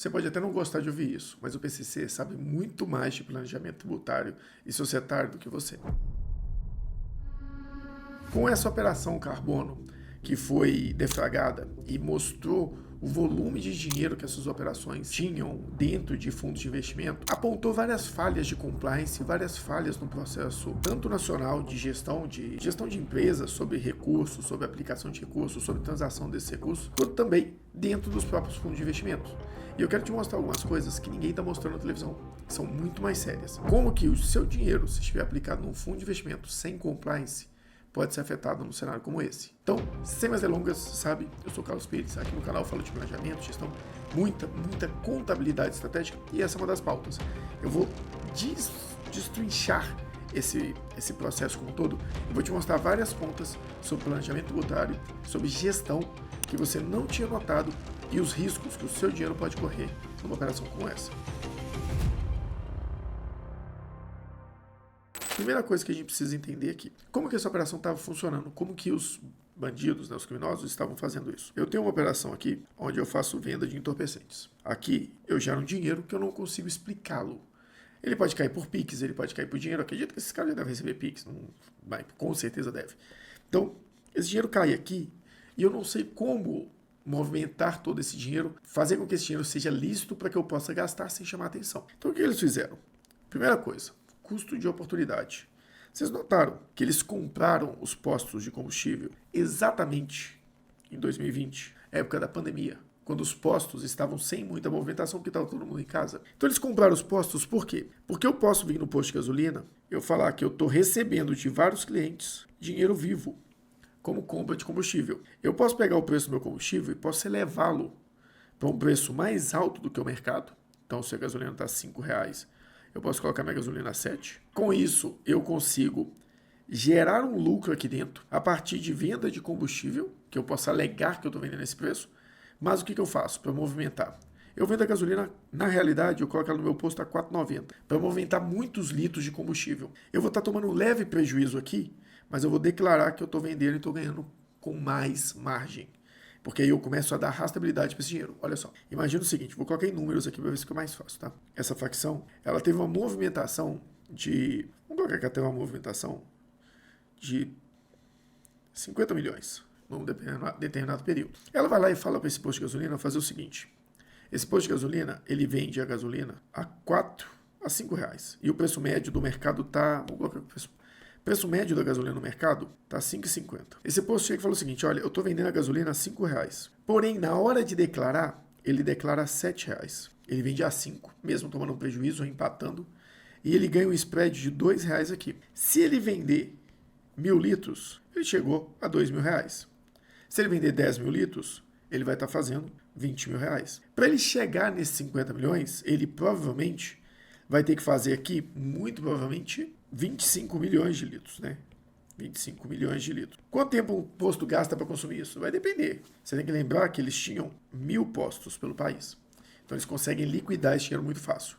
Você pode até não gostar de ouvir isso, mas o PCC sabe muito mais de planejamento tributário e societário do que você. Com essa operação carbono, que foi deflagrada e mostrou o volume de dinheiro que essas operações tinham dentro de fundos de investimento, apontou várias falhas de compliance, várias falhas no processo tanto nacional de gestão de empresas, sobre recursos, sobre aplicação de recursos, sobre transação desses recursos, quanto também dentro dos próprios fundos de investimento. E eu quero te mostrar algumas coisas que ninguém está mostrando na televisão, que são muito mais sérias. Como que o seu dinheiro, se estiver aplicado num fundo de investimento sem compliance, pode ser afetado num cenário como esse. Então, sem mais delongas, sabe, eu sou o Carlos Pires, aqui no canal eu falo de planejamento, gestão, muita contabilidade estratégica, e essa é uma das pautas. Eu vou destrinchar esse processo como um todo, eu vou te mostrar várias pontas sobre planejamento tributário, sobre gestão, que você não tinha notado, e os riscos que o seu dinheiro pode correr numa operação como essa. Primeira coisa que a gente precisa entender aqui, como que essa operação estava funcionando, como que os bandidos, né, os criminosos estavam fazendo isso. Eu tenho uma operação aqui, onde eu faço venda de entorpecentes. Aqui eu gero um dinheiro que eu não consigo explicá-lo. Ele pode cair por PIX, ele pode cair por dinheiro, eu acredito que esse cara já deve receber PIX, não, mas com certeza deve. Então, esse dinheiro cai aqui, e eu não sei como movimentar todo esse dinheiro, fazer com que esse dinheiro seja lícito para que eu possa gastar sem chamar atenção. Então o que eles fizeram? Primeira coisa, custo de oportunidade. Vocês notaram que eles compraram os postos de combustível exatamente em 2020, época da pandemia, quando os postos estavam sem muita movimentação, porque estava todo mundo em casa. Então eles compraram os postos por quê? Porque eu posso vir no posto de gasolina, eu falar que eu estou recebendo de vários clientes dinheiro vivo, como compra de combustível. Eu posso pegar o preço do meu combustível e posso elevá-lo para um preço mais alto do que o mercado. Então, se a gasolina está R$5, eu posso colocar minha gasolina a 7. Com isso, eu consigo gerar um lucro aqui dentro, a partir de venda de combustível, que eu posso alegar que eu estou vendendo esse preço. Mas o que eu faço para movimentar? Eu vendo a gasolina, na realidade, eu coloco ela no meu posto a R$4,90, para movimentar muitos litros de combustível. Eu vou estar tomando um leve prejuízo aqui, mas eu vou declarar que eu estou vendendo e estou ganhando com mais margem. Porque aí eu começo a dar rastreabilidade para esse dinheiro. Olha só, imagina o seguinte, vou colocar em números aqui para ver se fica mais fácil, tá? Essa facção, ela teve uma movimentação de... Vamos colocar que ela teve uma movimentação de 50 milhões num determinado período. Ela vai lá e fala para esse posto de gasolina fazer o seguinte. Esse posto de gasolina, ele vende a gasolina a R$4 a R$5. E o preço médio do mercado tá... Vamos colocar o preço médio da gasolina no mercado está R$5,50. Esse posto chega e fala o seguinte, olha, eu estou vendendo a gasolina a R$5. Porém, na hora de declarar, ele declara R$7. Ele vende a 5, mesmo tomando um prejuízo ou empatando, e ele ganha um spread de R$2 aqui. Se ele vender 1.000 litros, ele chegou a R$2.000. Se ele vender 10 mil litros, ele vai estar fazendo R$20.000. Para ele chegar nesses 50 milhões, ele provavelmente vai ter que fazer aqui, muito provavelmente, 25 milhões de litros, né? 25 milhões de litros. Quanto tempo o posto gasta para consumir isso? Vai depender. Você tem que lembrar que eles tinham 1.000 postos pelo país. Então eles conseguem liquidar esse dinheiro muito fácil.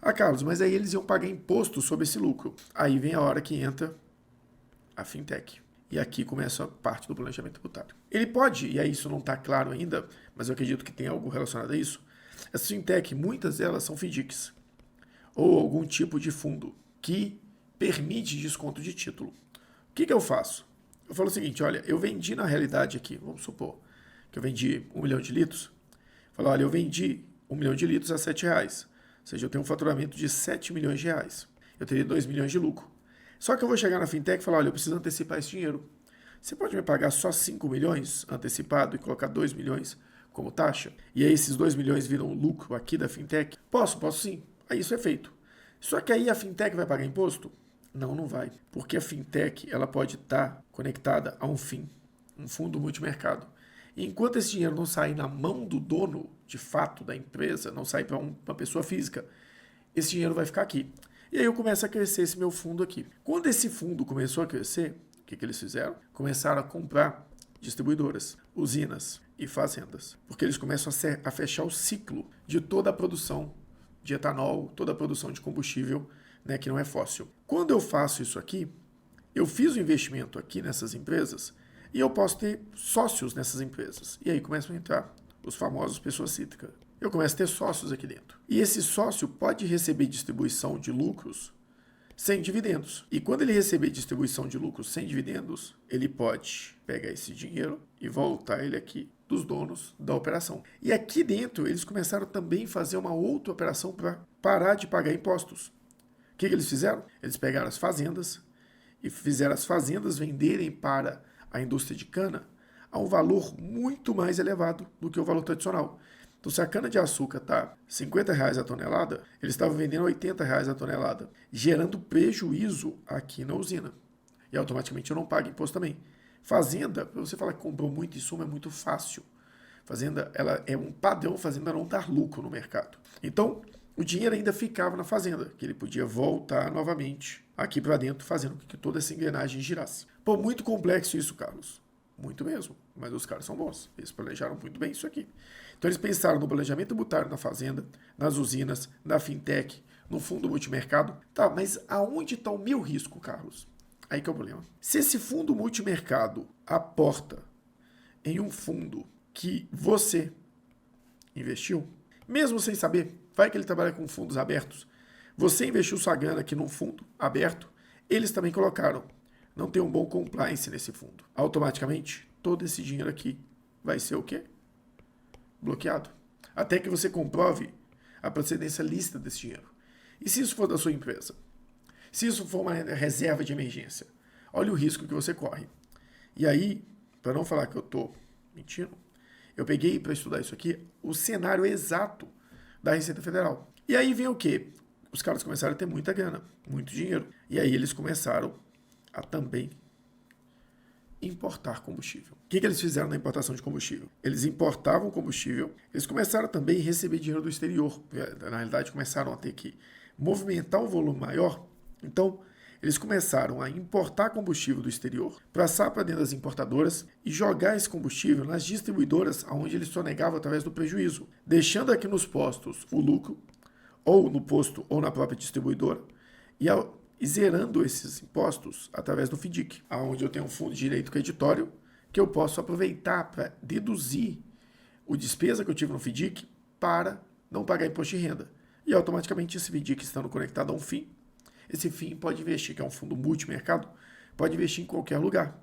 Ah, Carlos, mas aí eles iam pagar imposto sobre esse lucro. Aí vem a hora que entra a fintech. E aqui começa a parte do planejamento tributário. Ele pode, e aí isso não está claro ainda, mas eu acredito que tem algo relacionado a isso. As fintech, muitas delas são FDICs, ou algum tipo de fundo que permite desconto de título. O que eu faço? Eu falo o seguinte, olha, eu vendi na realidade aqui, vamos supor que eu vendi 1 milhão de litros. Falo, olha, eu vendi 1 milhão de litros a R$7. Ou seja, eu tenho um faturamento de 7 milhões de reais. Eu teria 2 milhões de lucro. Só que eu vou chegar na fintech e falar, olha, eu preciso antecipar esse dinheiro. Você pode me pagar só 5 milhões antecipado e colocar 2 milhões como taxa? E aí esses 2 milhões viram lucro aqui da fintech? Posso sim. Aí isso é feito. Só que aí a fintech vai pagar imposto? Não, não vai. Porque a fintech ela pode estar conectada a um FIM, um fundo multimercado. E enquanto esse dinheiro não sair na mão do dono, de fato, da empresa, não sair para uma pessoa física, esse dinheiro vai ficar aqui. E aí eu começo a crescer esse meu fundo aqui. Quando esse fundo começou a crescer, o que eles fizeram? Começaram a comprar distribuidoras, usinas e fazendas. Porque eles começam a fechar o ciclo de toda a produção de etanol, toda a produção de combustível, né, que não é fóssil. Quando eu faço isso aqui, eu fiz o investimento aqui nessas empresas e eu posso ter sócios nessas empresas. E aí começam a entrar os famosos pessoa eu começo a ter sócios aqui dentro. E esse sócio pode receber distribuição de lucros sem dividendos. E quando ele receber distribuição de lucros sem dividendos, ele pode pegar esse dinheiro e voltar ele aqui dos donos da operação. E aqui dentro eles começaram também a fazer uma outra operação para parar de pagar impostos. O que eles fizeram? Eles pegaram as fazendas e fizeram as fazendas venderem para a indústria de cana a um valor muito mais elevado do que o valor tradicional. Então, se a cana-de-açúcar está R$50 a tonelada, eles estavam vendendo R$80 a tonelada, gerando prejuízo aqui na usina. E automaticamente eu não pago imposto também. Fazenda, para você falar que comprou muito insumo, é muito fácil. Fazenda, ela é um padrão, fazenda não dar lucro no mercado. Então, o dinheiro ainda ficava na fazenda, que ele podia voltar novamente aqui para dentro, fazendo com que toda essa engrenagem girasse. Pô, muito complexo isso, Carlos. Muito mesmo, mas os caras são bons. Eles planejaram muito bem isso aqui. Então eles pensaram no planejamento tributário na fazenda, nas usinas, na fintech, no fundo multimercado. Tá, mas aonde está o meu risco, Carlos? Aí que é o problema. Se esse fundo multimercado aporta em um fundo que você investiu, mesmo sem saber, vai que ele trabalha com fundos abertos, você investiu sua grana aqui num fundo aberto, eles também colocaram. Não tem um bom compliance nesse fundo. Automaticamente, todo esse dinheiro aqui vai ser o quê? Bloqueado. Até que você comprove a procedência lícita desse dinheiro. E se isso for da sua empresa? Se isso for uma reserva de emergência? Olha o risco que você corre. E aí, para não falar que eu estou mentindo, eu peguei para estudar isso aqui, o cenário exato da Receita Federal. E aí vem o quê? Os caras começaram a ter muita grana, muito dinheiro. E aí eles começaram a também importar combustível. O que eles fizeram na importação de combustível? Eles importavam combustível, eles começaram também a receber dinheiro do exterior. Na realidade, começaram a ter que movimentar um volume maior. Então, eles começaram a importar combustível do exterior, passar para dentro das importadoras e jogar esse combustível nas distribuidoras, onde eles sonegavam através do prejuízo, deixando aqui nos postos o lucro, ou no posto ou na própria distribuidora, e zerando esses impostos através do FDIC, onde eu tenho um fundo de direito creditório que eu posso aproveitar para deduzir a despesa que eu tive no FDIC para não pagar imposto de renda. E automaticamente esse FDIC estando conectado a um FII, esse FII pode investir, que é um fundo multimercado, pode investir em qualquer lugar.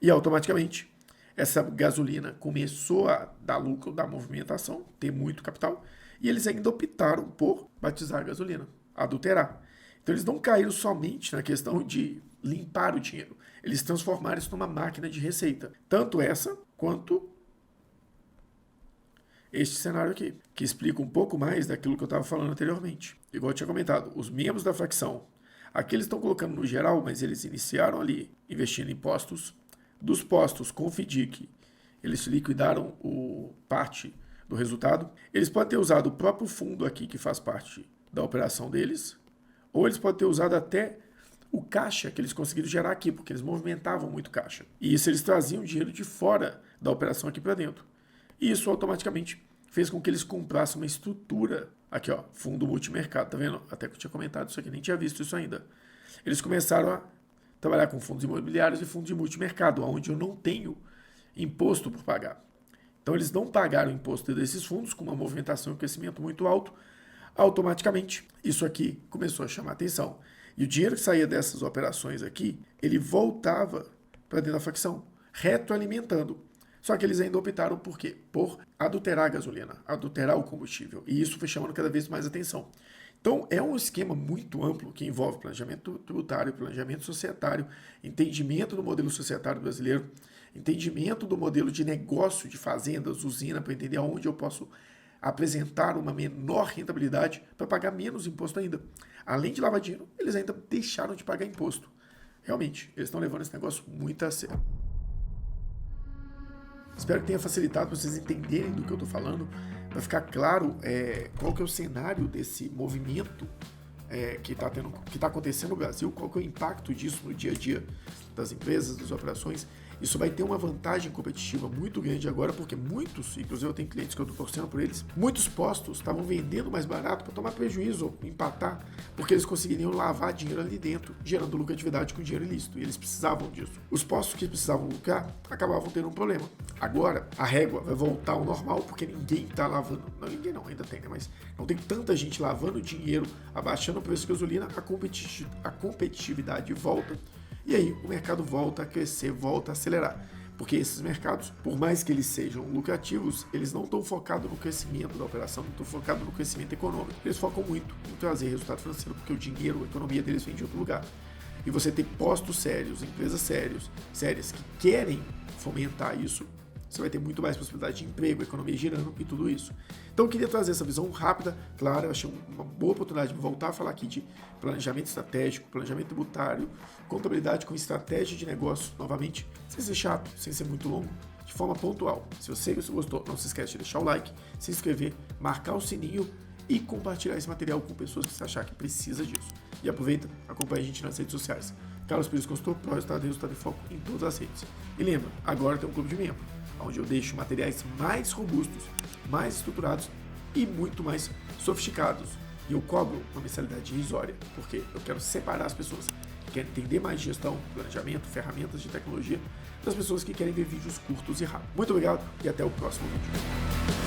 E automaticamente essa gasolina começou a dar lucro, dar movimentação, ter muito capital, e eles ainda optaram por batizar a gasolina, adulterar. Então eles não caíram somente na questão de limpar o dinheiro. Eles transformaram isso numa máquina de receita. Tanto essa quanto este cenário aqui, que explica um pouco mais daquilo que eu estava falando anteriormente. Igual eu tinha comentado, os membros da facção, aqui eles estão colocando no geral, mas eles iniciaram ali investindo em postos. Dos postos com FDIC, eles liquidaram parte do resultado. Eles podem ter usado o próprio fundo aqui que faz parte da operação deles, ou eles podem ter usado até o caixa que eles conseguiram gerar aqui, porque eles movimentavam muito caixa. E isso eles traziam dinheiro de fora da operação aqui para dentro. E isso automaticamente fez com que eles comprassem uma estrutura. Aqui, ó, fundo multimercado, tá vendo? Até que eu tinha comentado isso aqui, nem tinha visto isso ainda. Eles começaram a trabalhar com fundos imobiliários e fundos de multimercado, onde eu não tenho imposto por pagar. Então eles não pagaram o imposto desses fundos com uma movimentação e crescimento muito alto. Automaticamente, isso aqui começou a chamar atenção. E o dinheiro que saía dessas operações aqui, ele voltava para dentro da facção, retroalimentando. Só que eles ainda optaram por quê? Por adulterar a gasolina, adulterar o combustível. E isso foi chamando cada vez mais atenção. Então, é um esquema muito amplo que envolve planejamento tributário, planejamento societário, entendimento do modelo societário brasileiro, entendimento do modelo de negócio de fazendas, usina, para entender aonde eu posso apresentar uma menor rentabilidade para pagar menos imposto ainda. Além de lavar dinheiro, eles ainda deixaram de pagar imposto. Realmente, eles estão levando esse negócio muito a sério. Espero que tenha facilitado para vocês entenderem do que eu estou falando, para ficar claro qual que é o cenário desse movimento que está acontecendo no Brasil, qual que é o impacto disso no dia a dia das empresas, das operações, Isso vai ter uma vantagem competitiva muito grande agora, porque muitos, inclusive eu tenho clientes que eu estou torcendo por eles, muitos postos estavam vendendo mais barato para tomar prejuízo ou empatar, porque eles conseguiriam lavar dinheiro ali dentro, gerando lucratividade com dinheiro ilícito, e eles precisavam disso. Os postos que precisavam lucrar acabavam tendo um problema. Agora, a régua vai voltar ao normal, porque ninguém está lavando, não, ninguém não, ainda tem, né? Mas não tem tanta gente lavando dinheiro, abaixando o preço de gasolina, a competitividade volta, e aí o mercado volta a crescer, volta a acelerar. Porque esses mercados, por mais que eles sejam lucrativos, eles não estão focados no crescimento da operação, não estão focados no crescimento econômico. Eles focam muito em trazer resultado financeiro, porque o dinheiro, a economia deles vem de outro lugar. E você ter postos sérios, empresas sérias que querem fomentar isso, você vai ter muito mais possibilidade de emprego, economia girando e tudo isso. Então eu queria trazer essa visão rápida, claro, eu achei uma boa oportunidade de voltar a falar aqui de planejamento estratégico, planejamento tributário, contabilidade com estratégia de negócio, novamente, sem ser chato, sem ser muito longo, de forma pontual. Se você gostou, não se esquece de deixar o like, se inscrever, marcar o sininho e compartilhar esse material com pessoas que você achar que precisa disso. E aproveita, acompanha a gente nas redes sociais. Carlos Pires Consultor, Pro Resultado de Foco em todas as redes. E lembra, agora tem um clube de membro, onde eu deixo materiais mais robustos, mais estruturados e muito mais sofisticados. E eu cobro uma mensalidade irrisória, porque eu quero separar as pessoas que querem entender mais de gestão, planejamento, ferramentas de tecnologia, das pessoas que querem ver vídeos curtos e rápidos. Muito obrigado e até o próximo vídeo.